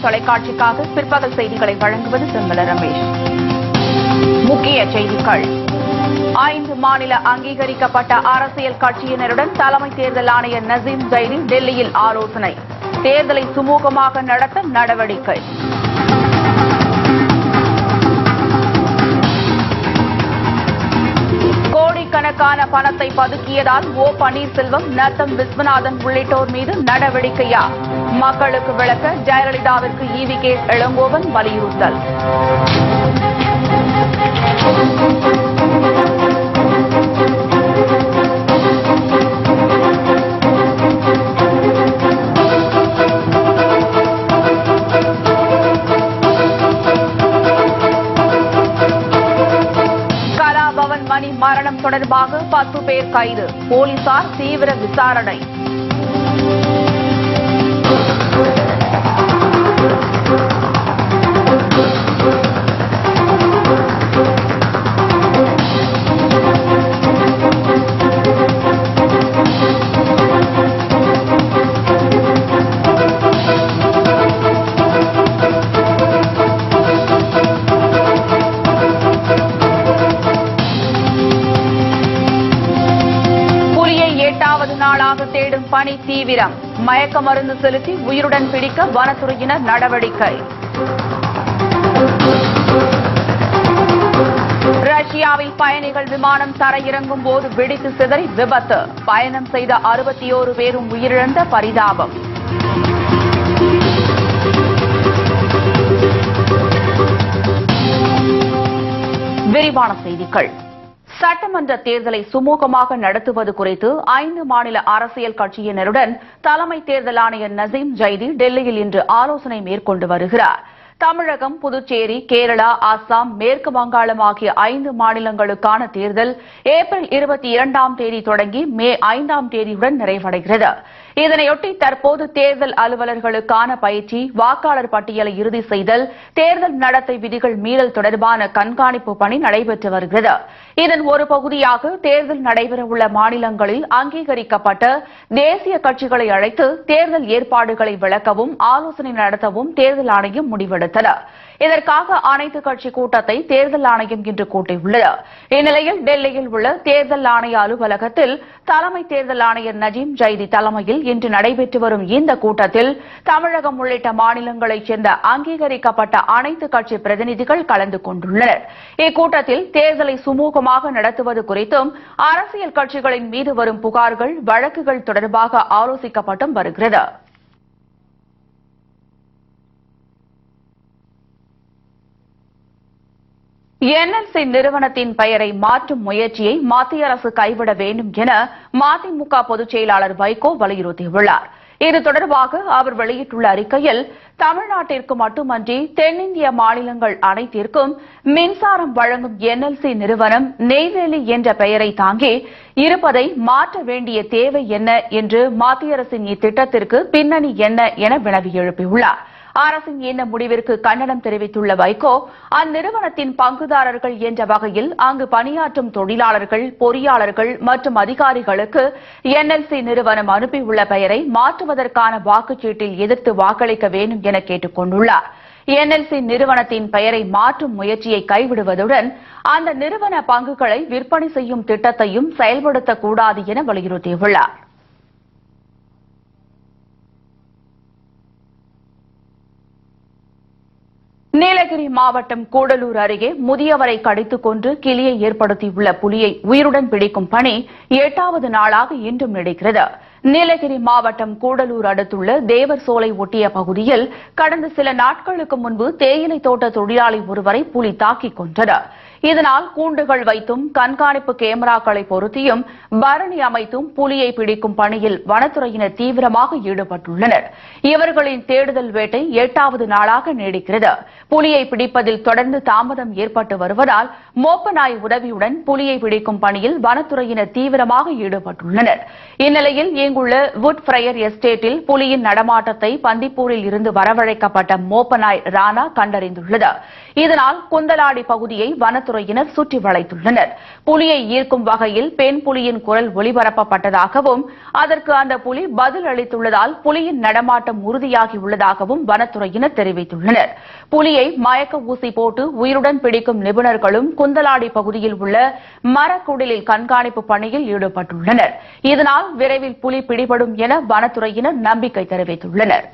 தொலைக்காட்சிக்காக பிற்பகல் செய்திகளை வழங்குவது செம்மல ரமேஷ். முக்கிய செய்திகள். 5 மாநில அங்கீகரிக்கப்பட்ட அரசியல் கட்சியினருடன் தலைமை தேர்தல் ஆணையர் நசீம் ஜைதி டெல்லியில் ஆலோசனை. தேர்தலை சுமூகமாக நடத்த நடவடிக்கை. கோடிக்கணக்கான பணத்தை பதுக்கியதால் ஓ பன்னீர்செல்வம், நத்தம் விஸ்வநாதன் உள்ளிட்டோர் மீது நடவடிக்கையா? மக்களுக்கு விளக்க ஜெயலலிதாவிற்கு ஈவி இளங்கோவன் வலியுறுத்தல். கலாபவன் மணி மரணம் தொடர்பாக 10 பேர் கைது. போலீசார் தீவிர விசாரணை. நாளாக தேடும் பணி தீவிரம். மயக்க மருந்து செலுத்தி உயிருடன் பிடிக்க வனத்துறையினர் நடவடிக்கை. ரஷ்யாவில் பயணிகள் விமானம் தரையிறங்கும் போது வெடித்து சிதறி விபத்து. பயணம் செய்த 61 பேரும் உயிரிழந்த பரிதாபம். விரிவான செய்திகள். சட்டமன்ற தேர்தலை சுமூகமாக நடத்துவது குறித்து 5 மாநில அரசியல் கட்சியினருடன் தலைமை தேர்தல் ஆணையர் நசீம் ஜைதி டெல்லியில் இன்று ஆலோசனை மேற்கொண்டு வருகிறார். தமிழகம், புதுச்சேரி, கேரளா, அஸ்ஸாம், மேற்கு வங்காளம் ஆகிய 5 மாநிலங்களுக்கான தேர்தல் ஏப்ரல் 22ஆம் தேதி தொடங்கி மே 5ஆம் தேதியுடன் நிறைவடைகிறது. இதனையொட்டி தற்போது தேர்தல் அலுவலர்களுக்கான பயிற்சி, வாக்காளர் பட்டியலை இறுதி செய்தல், தேர்தல் நடத்தை விதிகள் மீறல் தொடர்பான கண்காணிப்பு பணி நடைபெற்று வருகிறது. இதன் ஒரு பகுதியாக தேர்தல் நடைபெறவுள்ள மாநிலங்களில் அங்கீகரிக்கப்பட்ட தேசிய கட்சிகளை அழைத்து தேர்தல் ஏற்பாடுகளை விளக்கவும் ஆலோசனை நடத்தவும் தேர்தல் ஆணையம் முடிவெடுத்தது. இதற்காக அனைத்து கட்சி கூட்டத்தை தேர்தல் ஆணையம் இன்று கூட்டியுள்ளது. இந்நிலையில் டெல்லியில் உள்ள தேர்தல் ஆணைய அலுவலகத்தில் தலைமை தேர்தல் ஆணையர் நசீம் ஜைதி தலைமையில் இன்று நடைபெற்று வரும் இந்த கூட்டத்தில் தமிழகம் உள்ளிட்ட மாநிலங்களைச் சேர்ந்த அங்கீகரிக்கப்பட்ட அனைத்து கட்சி பிரதிநிதிகள் கலந்து கொண்டுள்ளனர். இக்கூட்டத்தில் தேர்தலை சுமூகமாக நடத்துவது குறித்தும் அரசியல் கட்சிகளின் மீது வரும் புகார்கள், வழக்குகள் தொடர்பாக ஆலோசிக்கப்பட்டும் வருகிறது. என்எல்சி நிறுவனத்தின் பெயரை மாற்றும் முயற்சியை மத்திய அரசு கைவிட வேண்டும் என மதிமுக பொதுச் செயலாளர் வைகோ வலியுறுத்தியுள்ளார். இது தொடர்பாக அவர் வெளியிட்டுள்ள அறிக்கையில், தமிழ்நாட்டிற்கு மட்டுமன்றி தென்னிந்திய மாநிலங்கள் அனைத்திற்கும் மின்சாரம் வழங்கும் என்எல்சி நிறுவனம் நெய்வேலி என்ற பெயரை தாங்கி இருப்பதை மாற்ற வேண்டிய தேவை என்ன என்று மத்திய அரசின் இத்திட்டத்திற்கு பின்னணி என்ன என வினவி எழுப்பியுள்ளார். அரசின் இந்த முடிவிற்கு கண்டனம் தெரிவித்துள்ள வைகோ, அந்நிறுவனத்தின் பங்குதாரர்கள் என்ற வகையில் அங்கு பணியாற்றும் தொழிலாளர்கள், பொறியாளர்கள் மற்றும் அதிகாரிகளுக்கு என்எல்சி நிறுவனம் அனுப்பியுள்ள பெயரை மாற்றுவதற்கான வாக்குச்சீட்டில் எதிர்த்து வாக்களிக்க வேண்டும் என கேட்டுக் கொண்டுள்ளார். என்எல்சி நிறுவனத்தின் பெயரை மாற்றும் முயற்சியை கைவிடுவதுடன் அந்த நிறுவன பங்குகளை விற்பனை செய்யும் திட்டத்தையும் செயல்படுத்தக்கூடாது என வலியுறுத்தியுள்ளார். நீலகிரி மாவட்டம் கூடலூர் அருகே முதியவரை கடித்துக் கொன்று கிலியை ஏற்படுத்தியுள்ள புலியை உயிருடன் பிடிக்கும் பணி 8வது நாளாக இன்றும் நீடிக்கிறது. நீலகிரி மாவட்டம் கூடலூர் அடுத்துள்ள தேவர் சோலை ஒட்டிய பகுதியில் கடந்த சில நாட்களுக்கு முன்பு தேயிலை தோட்ட தொழிலாளி ஒருவரை புலி தாக்கிக் கொன்றது. இதனால் கூண்டுகள் வைத்தும் கண்காணிப்பு கேமராக்களை பொருத்தியும் பரணி அமைத்தும் புலியை பிடிக்கும் பணியில் வனத்துறையினர் தீவிரமாக ஈடுபட்டுள்ளனர். இவர்களின் தேடுதல் வேட்டை 8வது நாளாக நீடிக்கிறது. புலியை பிடிப்பதில் தொடர்ந்து தாமதம் ஏற்பட்டு வருவதால் மோப்ப நாய் உதவியுடன் புலியை பிடிக்கும் பணியில் வனத்துறையினர் தீவிரமாக ஈடுபட்டுள்ளனர். இந்நிலையில் இங்குள்ள வுட் ஃபிரையர் எஸ்டேட்டில் புலியின் நடமாட்டத்தை பந்திப்பூரில் இருந்து வரவழைக்கப்பட்ட மோப்ப நாய் ராணா கண்டறிந்துள்ளது. இதனால் குந்தலாடி பகுதியை வனத்துறை வனத்துறையினர் சுற்றி வளைத்துள்ளனர். புலியை ஈர்க்கும் வகையில் பெண் புலியின் குரல் ஒலிபரப்பப்பட்டதாகவும் அதற்கு அந்த புலி பதில் அளித்துள்ளதால் புலியின் நடமாட்டம் உறுதியாகியுள்ளதாகவும் வனத்துறையினர் தெரிவித்துள்ளனர். புலியை மயக்க ஊசி போட்டு உயிருடன் பிடிக்கும் நிபுணர்களும் குந்தலாடி பகுதியில் உள்ள மரக்குடிலில் கண்காணிப்பு பணியில் ஈடுபட்டுள்ளனர். இதனால் விரைவில் புலி பிடிபடும் என வனத்துறையினர் நம்பிக்கை தெரிவித்துள்ளனர்.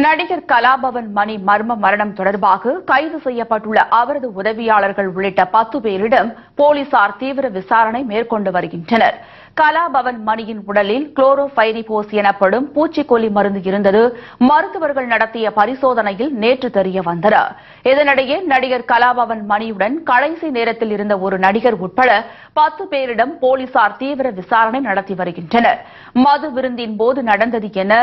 நடிகர் கலாபவன் மணி மர்ம மரணம் தொடர்பாக கைது செய்யப்பட்டுள்ள அவரது உதவியாளர்கள் உள்ளிட்ட 10 பேரிடம் போலீசார் தீவிர விசாரணை மேற்கொண்டு வருகின்றனர். கலாபவன் மணியின் உடலில் குளோரோபைரிபோஸ் எனப்படும் பூச்சிக்கொல்லி மருந்து இருந்தது மருத்துவர்கள் நடத்திய பரிசோதனையில் நேற்று தெரிய வந்தது. இதனிடையே நடிகர் கலாபவன் மணியுடன் கடைசி நேரத்தில் இருந்த ஒரு நடிகர் உட்பட 10 பேரிடம் போலீசார் தீவிர விசாரணை நடத்தி வருகின்றனர். மது விருந்தின் போது நடந்தது என,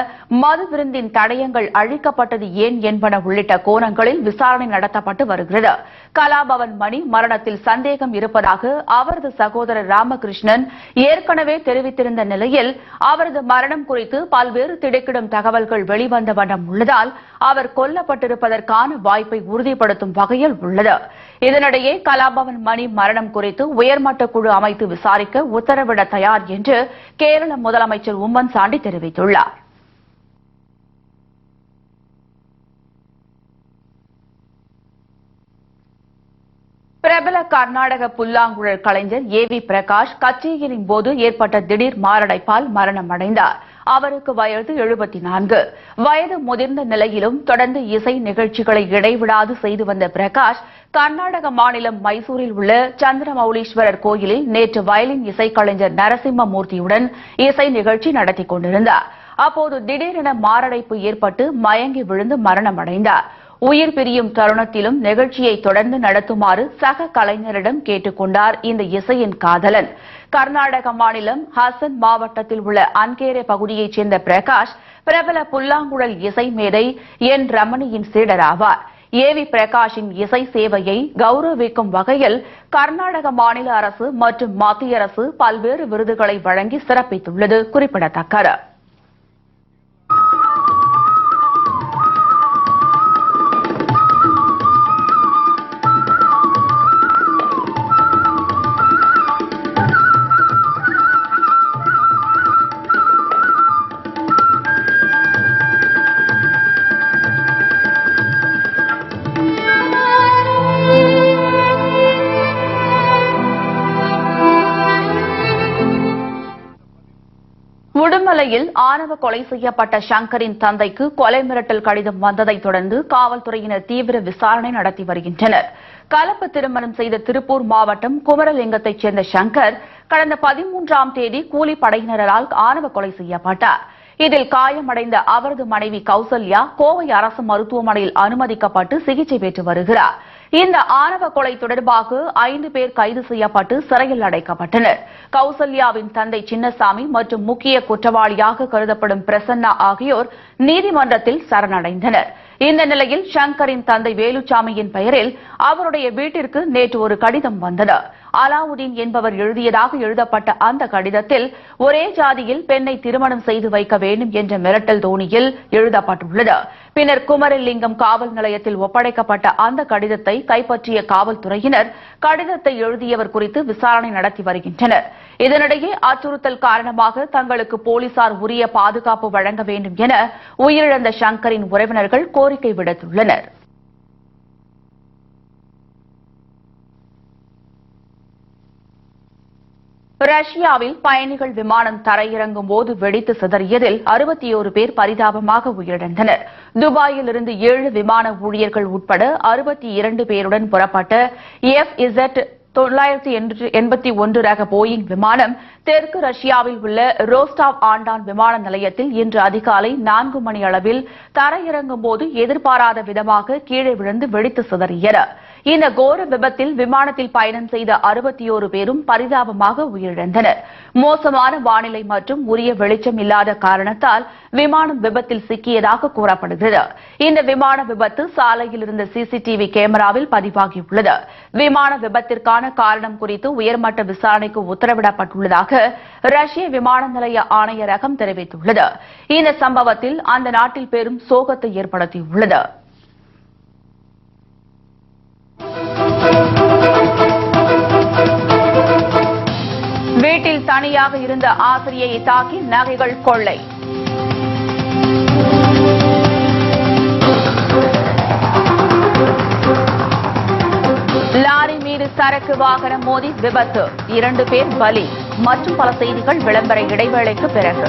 மது விருந்தின் தடயங்கள் அழிக்கப்பட்டது ஏன் என்பன உள்ளிட்ட கோணங்களில் விசாரணை நடத்தப்பட்டு வருகிறது. கலாபவன் மணி மரணத்தில் சந்தேகம் இருப்பதாக அவரது சகோதரர் ராமகிருஷ்ணன் ஏற்கனவே தெரிவித்திருந்த நிலையில் அவரது மரணம் குறித்து பல்வேறு திடுக்கிடும் தகவல்கள் வெளிவந்த வண்ணம் உள்ளதால் அவர் கொல்லப்பட்டிருப்பதற்கான வாய்ப்பை உறுதிப்படுத்தும் வகையில் உள்ளது. இதனிடையே கலாபவன் மணி மரணம் குறித்து உயர்மட்ட குழு அமைத்து விசாரிக்க உத்தரவிட தயார் என்று கேரள முதலமைச்சர் உம்மன் சாண்டி தெரிவித்துள்ளார். பிரபல கர்நாடக புல்லாங்குழல் கலைஞர் ஏவி பிரகாஷ் கச்சேரியின் போது ஏற்பட்ட திடீர் மாரடைப்பால் மரணமடைந்தார். அவருக்கு வயது 74. வயது முதிர்ந்த நிலையிலும் தொடர்ந்து இசை நிகழ்ச்சிகளை இடைவிடாது செய்து வந்த பிரகாஷ் கர்நாடக மாநிலம் மைசூரில் உள்ள சந்திரமௌலீஸ்வரர் கோயிலில் நேற்று வயலின் இசைக்கலைஞர் நரசிம்மமூர்த்தியுடன் இசை நிகழ்ச்சி நடத்தி கொண்டிருந்தார். அப்போது திடீரென மாரடைப்பு ஏற்பட்டு மயங்கி விழுந்து மரணமடைந்தார். உயிர் பிரியும் தருணத்திலும் நிகழ்ச்சியை தொடர்ந்து நடத்துமாறு சக கலைஞரிடம் கேட்டுக் கொண்டார் இந்த இசையின் காதலன். கர்நாடக மாநிலம் ஹசன் மாவட்டத்தில் உள்ள அன்கேரே பகுதியைச் சேர்ந்த பிரகாஷ் பிரபல புல்லாங்குழல் இசை மேதை என் ரமணியின் சீடராவார். ஏவி பிரகாஷின் இசை சேவையை கௌரவிக்கும் வகையில் கர்நாடக மாநில அரசு மற்றும் மத்திய அரசு பல்வேறு விருதுகளை வழங்கி சிறப்பித்துள்ளது குறிப்பிடத்தக்கது. உடுமலையில் ஆணவ கொலை செய்யப்பட்ட சங்கரின் தந்தைக்கு கொலை மிரட்டல் கடிதம் வந்ததை தொடர்ந்து காவல்துறையினர் தீவிர விசாரணை நடத்தி வருகின்றனர். கலப்பு திருமணம் செய்த திருப்பூர் மாவட்டம் குமரலிங்கத்தைச் சேர்ந்த சங்கர் கடந்த 13ஆம் தேதி கூலிப்படையினரால் ஆணவ கொலை செய்யப்பட்டார். இதில் காயமடைந்த அவரது மனைவி கௌசல்யா கோவை அரசு மருத்துவமனையில் அனுமதிக்கப்பட்டு சிகிச்சை பெற்று வருகிறார். இந்த ஆணவ கொலை தொடர்பாக 5 பேர் கைது செய்யப்பட்டு சிறையில் அடைக்கப்பட்டனர். கௌசல்யாவின் தந்தை சின்னசாமி மற்றும் முக்கிய குற்றவாளியாக கருதப்படும் பிரசன்னா ஆகியோர் நீதிமன்றத்தில் சரணடைந்தனர். இந்த நிலையில் சங்கரின் தந்தை வேலுச்சாமியின் பெயரில் அவருடைய வீட்டிற்கு நேற்று ஒரு கடிதம் வந்தது. அலாவுதீன் என்பவர் எழுதியதாக எழுதப்பட்ட அந்த கடிதத்தில் ஒரே ஜாதியில் பெண்ணை திருமணம் செய்து வைக்க வேண்டும் என்ற மிரட்டல் தோணியில் எழுதப்பட்டுள்ளது. பின்னர் குமரலிங்கம் காவல் நிலையத்தில் ஒப்படைக்கப்பட்ட அந்த கடிதத்தை கைப்பற்றிய காவல்துறையினர் கடிதத்தை எழுதியவர் குறித்து விசாரணை நடத்தி வருகின்றனர். இதனிடையே அச்சுறுத்தல் காரணமாக தங்களுக்கு போலீசார் உரிய பாதுகாப்பு வழங்க வேண்டும் என உயிரிழந்த சங்கரின் உறவினர்கள் கோரிக்கை விடுத்துள்ளனர். ரஷ்யாவில் பயணிகள் விமானம் தரையிறங்கும் போது வெடித்து சிதறியதில் 61 பேர் பரிதாபமாக உயிரிழந்தனர். துபாயில் இருந்து 7 விமான ஊழியர்கள் உட்பட 62 பேருடன் புறப்பட்ட FZ-981 ரக போயிங் விமானம் தெற்கு ரஷ்யாவில் உள்ள ரோஸ்டாவ் ஆண்டான் விமான நிலையத்தில் இன்று அதிகாலை 4 மணி அளவில் தரையிறங்கும் போது எதிர்பாராத விதமாக கீழே விழுந்து வெடித்து சிதறியது. இந்த கோர விபத்தில் விமானத்தில் பயணம் செய்த 61 பேரும் பரிதாபமாக உயிரிழந்தனர். மோசமான வானிலை மற்றும் உரிய வெளிச்சம் இல்லாத காரணத்தால் விமானம் விபத்தில் சிக்கியதாக கூறப்படுகிறது. இந்த விமான விபத்து சாலையில் இருந்த சிசிடிவி கேமராவில் பதிவாகியுள்ளது. விமான விபத்திற்கான காரணம் குறித்து உயர்மட்ட விசாரணைக்கு உத்தரவிடப்பட்டுள்ளதாக ரஷ்ய விமான நிலைய ஆணையரகம் தெரிவித்துள்ளது. இந்த சம்பவத்தில் அந்த நாட்டில் பெரும் சோகத்தை ஏற்படுத்தியுள்ளது. வீட்டில் தனியாக இருந்த ஆசிரியையை தாக்கி நகைகள் கொள்ளை. லாரி மீது சரக்கு வாகனம் மோதி விபத்து, 2 பேர் பலி. மற்றும் பல செய்திகள் விளம்பர இடைவேளைக்கு பிறகு.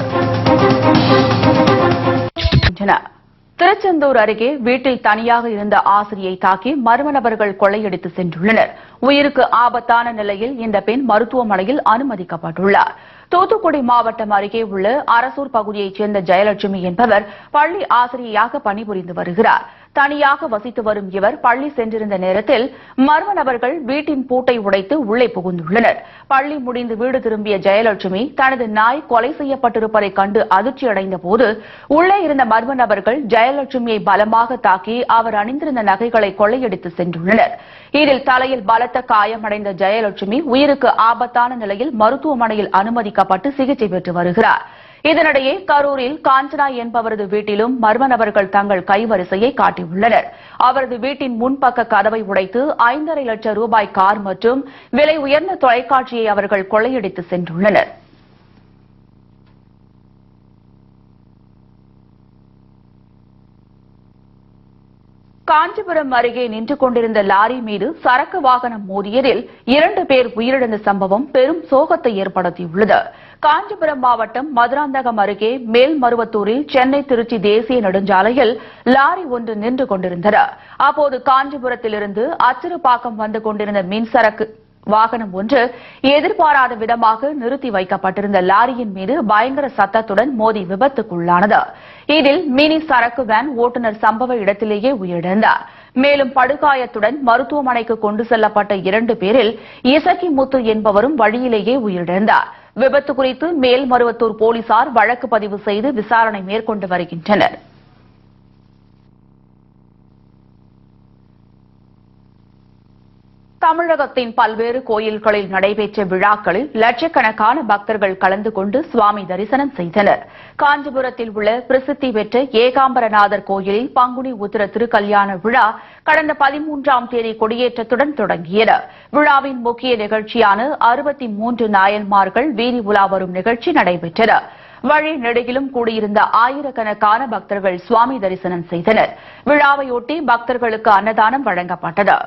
திருச்செந்தூர் அருகே வீட்டில் தனியாக இருந்த ஆசிரியை தாக்கி மர்ம நபர்கள் கொள்ளையடித்து சென்றுள்ளனர். உயிருக்கு ஆபத்தான நிலையில் இந்த பெண் மருத்துவமனையில் அனுமதிக்கப்பட்டுள்ளார். தூத்துக்குடி மாவட்டம் அருகே உள்ள அரசூர் பகுதியைச் சேர்ந்த ஜெயலட்சுமி என்பவர் பள்ளி ஆசிரியையாக பணிபுரிந்து வருகிறார். தனியாக வசித்து வரும் இவர் பள்ளி சென்றிருந்த நேரத்தில் மர்ம நபர்கள் வீட்டின் பூட்டை உடைத்து உள்ளே புகுந்துள்ளனர். பள்ளி முடிந்து வீடு திரும்பிய ஜெயலட்சுமி தனது நாய் கொலை செய்யப்பட்டிருப்பதை கண்டு அதிர்ச்சியடைந்த போது உள்ளே இருந்த மர்ம நபர்கள் ஜெயலட்சுமியை பலமாக தாக்கி அவர் அணிந்திருந்த நகைகளை கொள்ளையடித்து சென்றுள்ளனர். இதில் தலையில் பலத்த காயமடைந்த ஜெயலட்சுமி உயிருக்கு ஆபத்தான நிலையில் மருத்துவமனையில் அனுமதிக்கப்பட்டு சிகிச்சை பெற்று வருகிறார். இதனிடையே கரூரில் காஞ்சனா என்பவரது வீட்டிலும் மர்ம நபர்கள் தங்கள் கைவரிசையை காட்டியுள்ளனர். அவரது வீட்டின் முன்பக்க கதவை உடைத்து 5.5 லட்சம் ரூபாய் கார் மற்றும் விலை உயர்ந்த தொலைக்காட்சியை அவர்கள் கொள்ளையடித்து சென்றுள்ளனர். காஞ்சிபுரம் அருகே நின்று கொண்டிருந்த லாரி மீது சரக்கு வாகனம் மோதியதில் 2 பேர் உயிரிழந்த சம்பவம் பெரும் சோகத்தை ஏற்படுத்தியுள்ளது. காஞ்சிபுரம் மாவட்டம் மதுராந்தகம் அருகே மேல்மருவத்தூரில் சென்னை திருச்சி தேசிய நெடுஞ்சாலையில் லாரி ஒன்று நின்று கொண்டிருந்தது. அப்போது காஞ்சிபுரத்திலிருந்து அச்சிறுபாக்கம் வந்து கொண்டிருந்த மின்சரக்கு வாகனம் ஒன்று எதிர்பாராத விதமாக நிறுத்தி வைக்கப்பட்டிருந்த லாரியின் மீது பயங்கர சத்தத்துடன் மோதி விபத்துக்குள்ளானது. இதில் மினி சரக்கு வேன் ஓட்டுநர் சம்பவ இடத்திலேயே உயிரிழந்தார். மேலும் படுகாயத்துடன் மருத்துவமனைக்கு கொண்டு செல்லப்பட்ட 2 பேரில் இசக்கி முத்து என்பவரும் வழியிலேயே உயிரிழந்தார். விபத்து குறித்து மேல்மருவத்தூர் போலீசார் வழக்கு பதிவு செய்து விசாரணை மேற்கொண்டு வருகின்றனர். தமிழகத்தின் பல்வேறு கோயில்களில் நடைபெற்ற விழாக்களில் லட்சக்கணக்கான பக்தர்கள் கலந்து கொண்டு சுவாமி தரிசனம் செய்தனர். காஞ்சிபுரத்தில் உள்ள பிரசித்தி பெற்ற ஏகாம்பரநாதர் கோயிலில் பங்குனி உத்திர திருக்கல்யாண விழா கடந்த 13ஆம் தேதி கொடியேற்றத்துடன் தொடங்கியது. விழாவின் முக்கிய நிகழ்ச்சியான 63 நாயன்மார்கள் வீதி உலா வரும் நிகழ்ச்சி நடைபெற்றது. வழி நெடுகிலும் கூடியிருந்த ஆயிரக்கணக்கான பக்தர்கள் சுவாமி தரிசனம் செய்தனர். விழாவையொட்டி பக்தர்களுக்கு அன்னதானம் வழங்கப்பட்டது.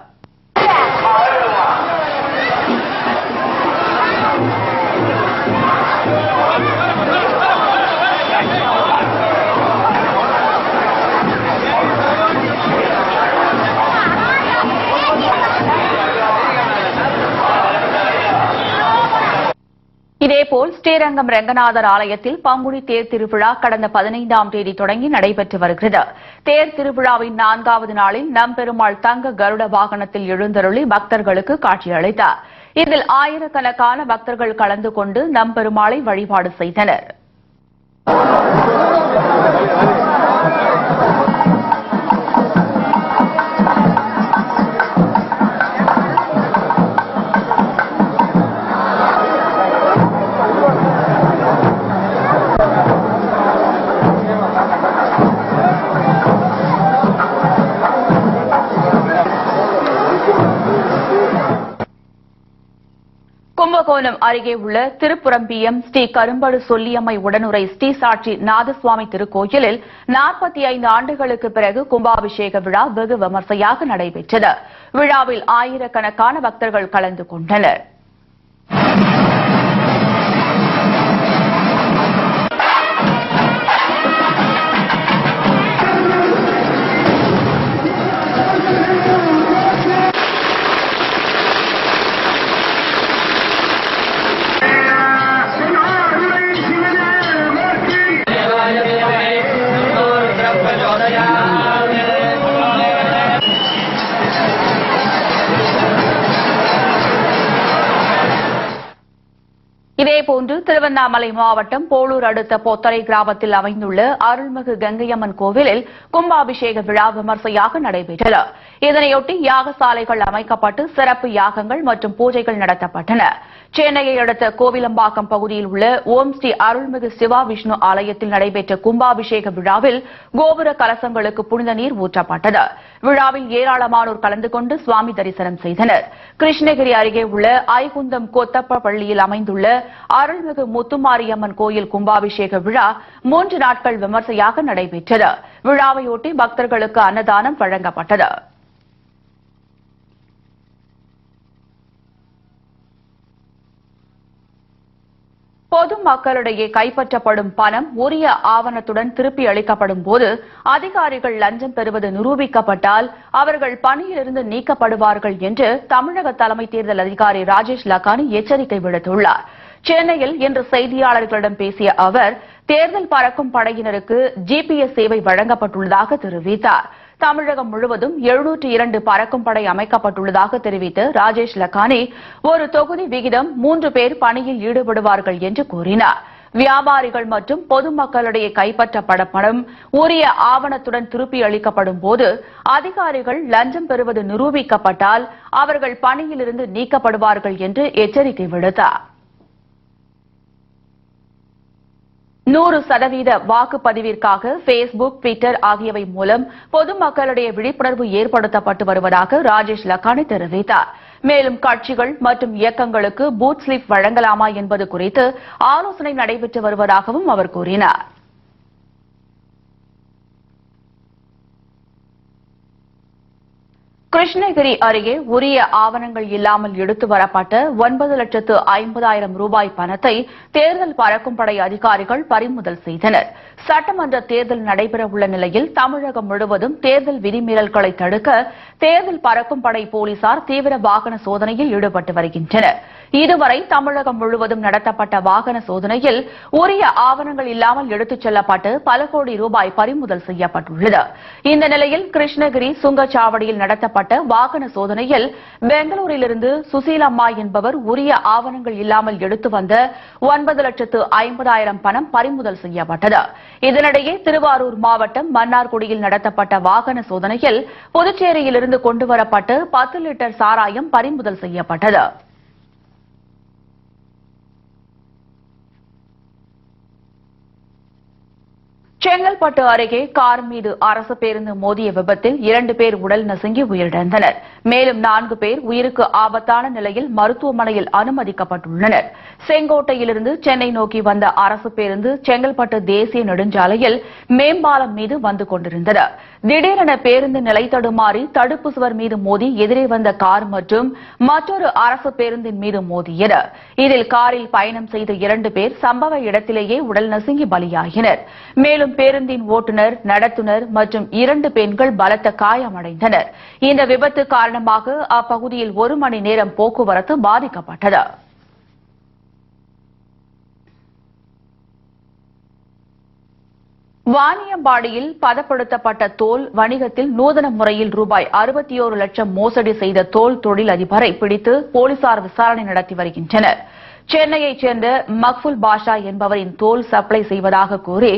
இதேபோல் ஸ்ரீரங்கம் ரங்கநாதர் ஆலயத்தில் பங்குனி தேர் திருவிழா கடந்த 15ஆம் தேதி தொடங்கி நடைபெற்று வருகிறது. தேர் திருவிழாவின் 4வது நாளில் நம்பெருமாள் தங்க கருட வாகனத்தில் எழுந்தருளி பக்தர்களுக்கு காட்சியளித்தார். இதில் ஆயிரக்கணக்கான பக்தர்கள் கலந்து கொண்டு நம்பெருமாளை வழிபாடு செய்தனர். கும்பகோணம் அருகே உள்ள திருப்புரம்பியம் ஸ்ரீ கரும்படு சொல்லியம்மை உடனுரை ஸ்ரீ சாட்சி நாதசுவாமி திருக்கோயிலில் 45 ஆண்டுகளுக்கு பிறகு கும்பாபிஷேக விழா வெகு விமர்சையாக நடைபெற்றது. விழாவில் ஆயிரக்கணக்கான பக்தர்கள் கலந்து கொண்டனர். இதேபோன்று திருவண்ணாமலை மாவட்டம் போளூர் அடுத்த பொத்தரை கிராமத்தில் அமைந்துள்ள அருள்மிகு கங்கையம்மன் கோவிலில் கும்பாபிஷேக விழா விமர்சையாக நடைபெற்றது. இதனையொட்டி யாகசாலைகள் அமைக்கப்பட்டு சிறப்பு யாகங்கள் மற்றும் பூஜைகள் நடத்தப்பட்டன. சென்னையை அடுத்த கோவிலம்பாக்கம் பகுதியில் உள்ள ஓம் ஸ்ரீ அருள்மிகு சிவா விஷ்ணு ஆலயத்தில் நடைபெற்ற கும்பாபிஷேக விழாவில் கோபுர கலசங்களுக்கு புனித நீர் ஊற்றப்பட்டது. விழாவில் ஏராளமானோர் கலந்து கொண்டு சுவாமி தரிசனம் செய்தனர். கிருஷ்ணகிரி அருகே உள்ள ஐகுந்தம் கொத்தப்ப பள்ளியில் அமைந்துள்ள அருள்மிகு முத்துமாரியம்மன் கோயில் கும்பாபிஷேக விழா 3 நாட்கள் விமர்சையாக நடைபெற்றது. விழாவையொட்டி பக்தர்களுக்கு அன்னதானம் வழங்கப்பட்டது. பொதுமக்களிடையே கைப்பற்றப்படும் பணம் உரிய ஆவணத்துடன் திருப்பி அளிக்கப்படும் போது அதிகாரிகள் லஞ்சம் பெறுவது நிரூபிக்கப்பட்டால் அவர்கள் பணியிலிருந்து நீக்கப்படுவார்கள் என்று தமிழக தலைமை தேர்தல் அதிகாரி ராஜேஷ் லக்கானி எச்சரிக்கை விடுத்துள்ளார். சென்னையில் இன்று செய்தியாளர்களிடம் பேசிய அவர் தேர்தல் பறக்கும் படையினருக்கு ஜிபிஎஸ் சேவை வழங்கப்பட்டுள்ளதாக தெரிவித்தார். தமிழகம் முழுவதும் 702 பறக்கும் படை அமைக்கப்பட்டுள்ளதாக தெரிவித்த ராஜேஷ் லக்கானி ஒரு தொகுதி விகிதம் 3 பேர் பணியில் ஈடுபடுவார்கள் என்று கூறினார். வியாபாரிகள் மற்றும் பொதுமக்களிடையே கைப்பற்றப்படும் பணம் உரிய ஆவணத்துடன் திருப்பி அளிக்கப்படும் போது அதிகாரிகள் லஞ்சம் பெறுவது நிரூபிக்கப்பட்டால் அவர்கள் பணியிலிருந்து நீக்கப்படுவார்கள் என்று எச்சரிக்கை விடுத்தார். 100% வாக்குப்பதிவிற்காக பேஸ்புக், ட்விட்டர் ஆகியவை மூலம் பொதுமக்களிடையே விழிப்புணர்வு ஏற்படுத்தப்பட்டு வருவதாக ராஜேஷ் லக்கானி தெரிவித்தார். மேலும் கட்சிகள் மற்றும் இயக்கங்களுக்கு பூத் ஸ்லிப் வழங்கலாமா என்பது குறித்து ஆலோசனை நடைபெற்று வருவதாகவும் அவர் கூறினார். கிருஷ்ணகிரி அருகே உரிய ஆவணங்கள் இல்லாமல் எடுத்து வரப்பட்ட 9,50,000 ரூபாய் பணத்தை தேர்தல் பறக்கும் படை அதிகாரிகள் பறிமுதல் செய்தனர். சட்டமன்ற தேர்தல் நடைபெறவுள்ள நிலையில் தமிழகம் முழுவதும் தேர்தல் விதிமீறல்களை தடுக்க தேர்தல் பறக்கும் படை போலீசார் தீவிர வாகன சோதனையில் ஈடுபட்டு வருகின்றனர். இதுவரை தமிழகம் முழுவதும் நடத்தப்பட்ட வாகன சோதனையில் உரிய ஆவணங்கள் இல்லாமல் எடுத்துச் செல்லப்பட்டு பல கோடி ரூபாய் பறிமுதல் செய்யப்பட்டுள்ளது. இந்த நிலையில் கிருஷ்ணகிரி சுங்கச்சாவடியில் நடத்தப்பட்ட வாகன சோதனையில் பெங்களூரிலிருந்து சுசீலம்மா என்பவர் உரிய ஆவணங்கள் இல்லாமல் எடுத்து வந்த 9,50,000 பணம் பறிமுதல் செய்யப்பட்டது. இதனிடையே திருவாரூர் மாவட்டம் மன்னார்குடியில் நடத்தப்பட்ட வாகன சோதனையில் புதுச்சேரியிலிருந்து கொண்டுவரப்பட்டு 10 லிட்டர் சாராயம் பறிமுதல் செய்யப்பட்டது. செங்கல்பட்டு அருகே கார் மீது அரசு பேருந்து மோதிய விபத்தில் 2 பேர் உடல் நசுங்கி உயிரிழந்தனர். மேலும் 4 பேர் உயிருக்கு ஆபத்தான நிலையில் மருத்துவமனையில் அனுமதிக்கப்பட்டுள்ளனர். செங்கோட்டையிலிருந்து சென்னை நோக்கி வந்த அரசு பேருந்து செங்கல்பட்டு தேசிய நெடுஞ்சாலையில் மேம்பாலம் மீது வந்து கொண்டிருந்தது. திடீரென பேருந்து நிலை தடுமாறி தடுப்பு சுவர் மீது மோதி எதிரே வந்த கார் மற்றும் மற்றொரு அரசு பேருந்தின் மீது மோதியது. இதில் காரில் பயணம் செய்த 2 பேர் சம்பவ இடத்திலேயே உடல் நசுங்கி பலியாகினர். மேலும் பேருந்தின் ஓட்டுநர், நடத்துனர் மற்றும் 2 பெண்கள் பலத்த காயமடைந்தனர். இந்த விபத்து காரணமாக அப்பகுதியில் 1 மணி நேரம் போக்குவரத்து பாதிக்கப்பட்டது. வாணியம்பாடியில் பதப்படுத்தப்பட்ட தோல் வணிகத்தில் நூதன முறையில் ரூபாய் 61 லட்சம் மோசடி செய்த தோல் தொழில் அதிபரை பிடித்து போலீசார் விசாரணை நடத்தி வருகின்றனர். சென்னையைச் சேர்ந்த மக்புல் பாஷா என்பவரின் தோல் சப்ளை செய்வதாக கூறி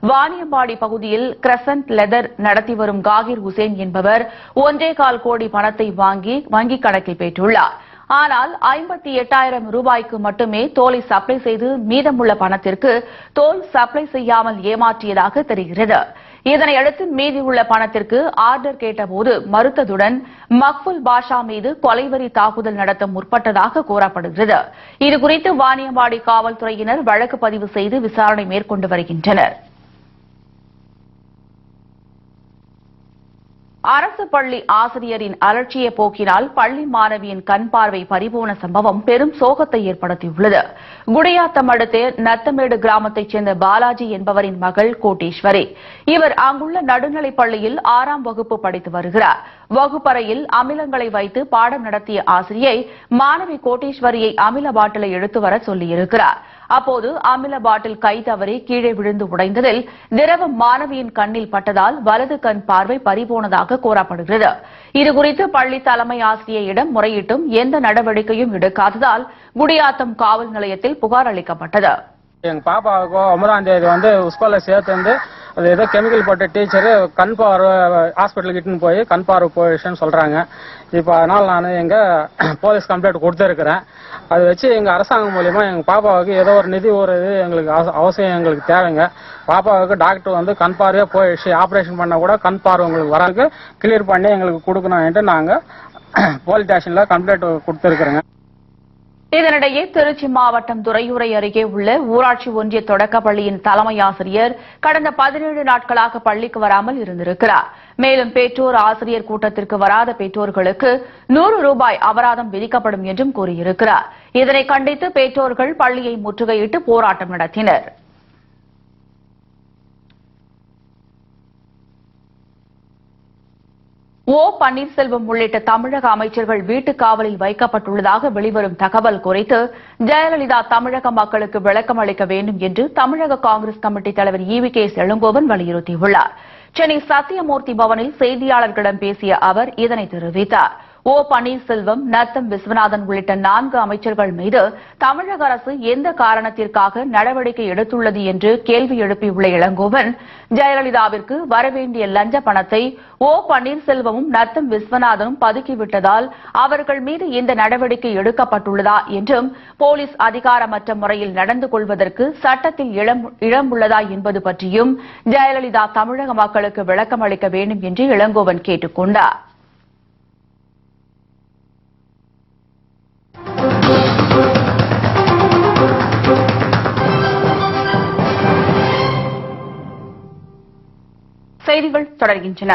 வாணியம்பாடி பகுதியில் கிரசன்ட் லெதர் நடத்தி வரும் காகிர் ஹுசேன் என்பவர் 1.25 கோடி பணத்தை வாங்கி வங்கிக் கணக்கில் பெற்றுள்ளார். ஆனால் 58,000 ரூபாய்க்கு மட்டுமே தோலை சப்ளை செய்து மீதமுள்ள பணத்திற்கு தோல் சப்ளை செய்யாமல் ஏமாற்றியதாக தெரிகிறது. இதனையடுத்து மீதியுள்ள பணத்திற்கு ஆர்டர் கேட்டபோது மறுத்ததுடன் மக்புல் பாஷா மீது கொலைவெறி தாக்குதல் நடத்த முற்பட்டதாக கூறப்படுகிறது. இதுகுறித்து வாணியம்பாடி காவல்துறையினர் வழக்கு பதிவு செய்து விசாரணை மேற்கொண்டு வருகின்றனர். அரசு பள்ளி ஆசிரியரின் அலட்சிய போக்கினால் பள்ளி மாணவியின் கண் பார்வை பறிபோன சம்பவம் பெரும் சோகத்தை ஏற்படுத்தியுள்ளது. குடியாத்தம் அடுத்த நத்தமேடு கிராமத்தைச் சேர்ந்த பாலாஜி என்பவரின் மகள் கோட்டீஸ்வரி. இவர் அங்குள்ள நடுநிலைப் பள்ளியில் 6ஆம் வகுப்பு படித்து வருகிறார். வகுப்பறையில் அமிலங்களை வைத்து பாடம் நடத்திய ஆசிரியை மாணவி கோட்டீஸ்வரியை அமில பாட்டிலை எடுத்து வர சொல்லியிருக்கிறார். அப்போது அமில பாட்டில் கை தவறி கீழே விழுந்து உடைந்ததில் திரவம் மாணவியின் கண்ணில் பட்டதால் வலது கண் பார்வை பறிபோனதாக கூறப்படுகிறது. இதுகுறித்து பள்ளி தலைமை ஆசிரியரிடம் முறையிட்டும் எந்த நடவடிக்கையும் எடுக்காததால் குடியாத்தம் காவல் நிலையத்தில் புகார் அளிக்கப்பட்டது. எங்க பாப்பாவுக்கு 9ஆம் தேதி ஸ்கூல்ல சேர்த்து அது ஏதோ கெமிக்கல் போட்ட டீச்சர் கண் பார்வை ஹாஸ்பிட்டலுக்கு இட்டுன்னு போய் கண் பார்வை போயிடுச்சுன்னு சொல்றாங்க. இப்போ அதனால நான் எங்க போலீஸ் கம்ப்ளைண்ட் கொடுத்துருக்கிறேன். அதை வச்சு எங்க அரசாங்கம் மூலியமா எங்க பாப்பாவுக்கு ஏதோ ஒரு நிதி ஒரு இது எங்களுக்கு அவசியம் எங்களுக்கு தேவைங்க. பாப்பாவுக்கு டாக்டர் கண் பார்வையே போயிடுச்சு, ஆபரேஷன் பண்ண கூட கண் பார்வை உங்களுக்கு வராது கிளியர் பண்ணி எங்களுக்கு கொடுக்கணும்ட்டு நாங்க போலீஸ் ஸ்டேஷன்ல கம்ப்ளைண்ட் கொடுத்துருக்குறோங்க. இதனிடையே திருச்சி மாவட்டம் துறையூரை அருகே உள்ள ஊராட்சி ஒன்றிய தொடக்கப்பள்ளியின் தலைமை ஆசிரியர் கடந்த 17 நாட்களாக பள்ளிக்கு வராமல் இருந்திருக்கிறார். மேலும் பெற்றோர் ஆசிரியர் கூட்டத்திற்கு வராத பெற்றோர்களுக்கு 100 ரூபாய் அபராதம் விதிக்கப்படும் என்றும் கூறியிருக்கிறார். இதனை கண்டித்து பெற்றோர்கள் பள்ளியை முற்றுகையிட்டு போராட்டம் நடத்தினர். ஓ பன்னீர்செல்வம் உள்ளிட்ட தமிழக அமைச்சர்கள் வீட்டுக் காவலில் வைக்கப்பட்டுள்ளதாக வெளிவரும் தகவல் குறித்து ஜெயலலிதா தமிழக மக்களுக்கு விளக்கம் அளிக்க வேண்டும் என்று தமிழக காங்கிரஸ் கமிட்டி தலைவர் ஈவி.கே. இளங்கோவன் வலியுறுத்தியுள்ளார். சென்னை சத்தியமூர்த்தி பவனில் செய்தியாளர்களிடம் பேசிய அவர் இதனை தெரிவித்தார். ஓ பன்னீர்செல்வம், நத்தம் விஸ்வநாதன் உள்ளிட்ட 4 அமைச்சர்கள் மீது தமிழக அரசு எந்த காரணத்திற்காக நடவடிக்கை எடுத்துள்ளது என்று கேள்வி எழுப்பியுள்ள இளங்கோவன், ஜெயலலிதாவிற்கு வரவேண்டிய லஞ்ச பணத்தை ஓ பன்னீர்செல்வமும் நத்தம் விஸ்வநாதனும் பதுக்கிவிட்டதால் அவர்கள் மீது இந்த நடவடிக்கை எடுக்கப்பட்டுள்ளதா என்றும், போலீஸ் அதிகாரமற்ற முறையில் நடந்து கொள்வதற்கு சட்டத்தில் இடம் உள்ளதா என்பது பற்றியும் ஜெயலலிதா தமிழக மக்களுக்கு விளக்கம் அளிக்க வேண்டும் என்று இளங்கோவன் கேட்டுக் கொண்டார். செய்திகள் தொடர்கின்றன.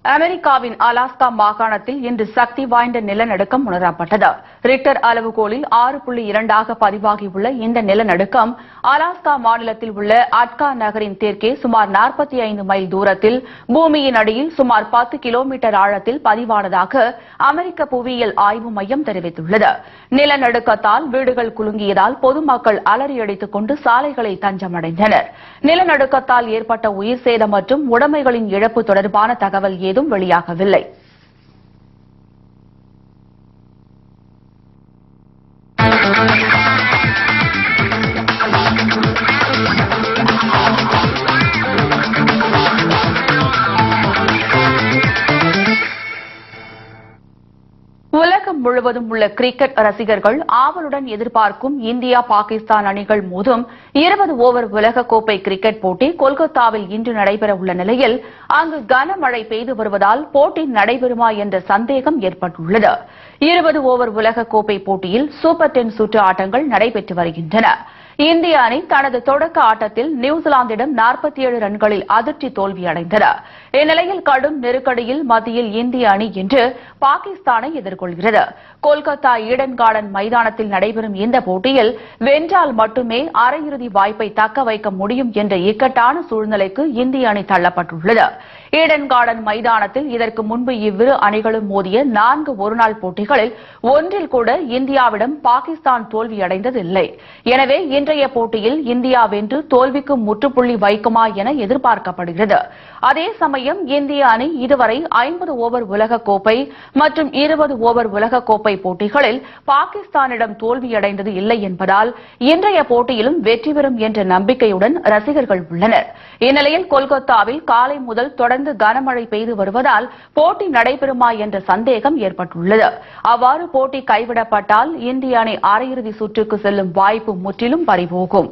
அமெரிக்காவின் அலாஸ்கா மாகாணத்தில் இன்று சக்தி வாய்ந்த நிலநடுக்கம் உணரப்பட்டது. ரிக்டர் அளவுகோலில் 6.2 பதிவாகியுள்ள இந்த நிலநடுக்கம் அலாஸ்கா மாநிலத்தில் உள்ள அட்கா நகரின் தெற்கே சுமார் 45 மைல் தூரத்தில் பூமியின் அடியில் சுமார் 10 கிலோமீட்டர் ஆழத்தில் பதிவானதாக அமெரிக்க புவியியல் ஆய்வு மையம் தெரிவித்துள்ளது. நிலநடுக்கத்தால் வீடுகள் குலுங்கியதால் பொதுமக்கள் அலறியடித்துக் கொண்டு சாலைகளை தஞ்சமடைந்தனர். நிலநடுக்கத்தால் ஏற்பட்ட உயிர் சேதம் மற்றும் உடைமைகளின் இழப்பு தொடர்பான தகவல் ஏதும் வெளியாகவில்லை. உலகம் முழுவதும் உள்ள கிரிக்கெட் ரசிகர்கள் ஆவலுடன் எதிர்பார்க்கும் இந்தியா பாகிஸ்தான் அணிகள் மோதும் 20 ஓவர் உலகக்கோப்பை கிரிக்கெட் போட்டி கொல்கத்தாவில் இன்று நடைபெற உள்ள நிலையில் அங்கு கனமழை பெய்து வருவதால் போட்டி நடைபெறுமா என்ற சந்தேகம் ஏற்பட்டுள்ளது. 20 ஓவர் உலகக்கோப்பை போட்டியில் சூப்பர் 10 சுற்று ஆட்டங்கள் நடைபெற்று வருகின்றன. இந்திய அணி தனது தொடக்க ஆட்டத்தில் நியூசிலாந்திடம் 47 ரன்களில் அதிர்ச்சி தோல்வியடைந்தது. இந்நிலையில் கடும் நெருக்கடியில் மத்தியில் இந்திய அணி இன்று பாகிஸ்தானை எதிர்கொள்கிறது. கொல்கத்தா ஈடன் கார்டன் மைதானத்தில் நடைபெறும் இந்த போட்டியில் வென்றால் மட்டுமே அரையிறுதி வாய்ப்பை தக்க வைக்க முடியும் என்ற இக்கட்டான சூழ்நிலைக்கு இந்திய அணி தள்ளப்பட்டுள்ளது. ஈடன் கார்டன் மைதானத்தில் இதற்கு முன்பு இவ்விரு அணிகளும் மோதிய 4 ஒருநாள் போட்டிகளில் ஒன்றில் கூட இந்தியாவிடம் பாகிஸ்தான் தோல்வியடைந்ததில்லை. எனவே இன்றைய போட்டியில் இந்தியா வென்று தோல்விக்கு முற்றுப்புள்ளி வைக்குமா என எதிர்பார்க்கப்படுகிறது. அதே சமயம் இந்திய அணி இதுவரை 50 ஓவர் உலகக்கோப்பை மற்றும் 20 ஓவர் உலகக்கோப்பை போட்டிகளில் பாகிஸ்தானிடம் தோல்வியடைந்தது இல்லை என்பதால் இன்றைய போட்டியிலும் வெற்றி பெறும் என்ற நம்பிக்கையுடன் ரசிகர்கள் உள்ளனர். இந்நிலையில் கொல்கத்தாவில் காலை முதல் தொடர்ந்து கனமழை பெய்து வருவதால் போட்டி நடைபெறுமா என்ற சந்தேகம் ஏற்பட்டுள்ளது. அவ்வாறு போட்டி கைவிடப்பட்டால் இந்திய அணி அரையிறுதி சுற்றுக்கு செல்லும் வாய்ப்பு முற்றிலும் பறிபோகும்.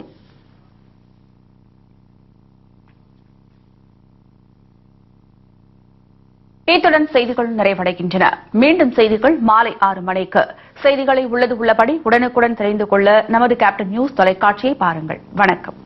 இத்துடன் செய்திகள் நிறைவடைகின்றன. மீண்டும் செய்திகள் மாலை 6 மணிக்கு. செய்திகளை உள்ளது உள்ளபடி உடனுக்குடன் தெரிந்து கொள்ள நமது கேப்டன் நியூஸ் தொலைக்காட்சியை பாருங்கள். வணக்கம்.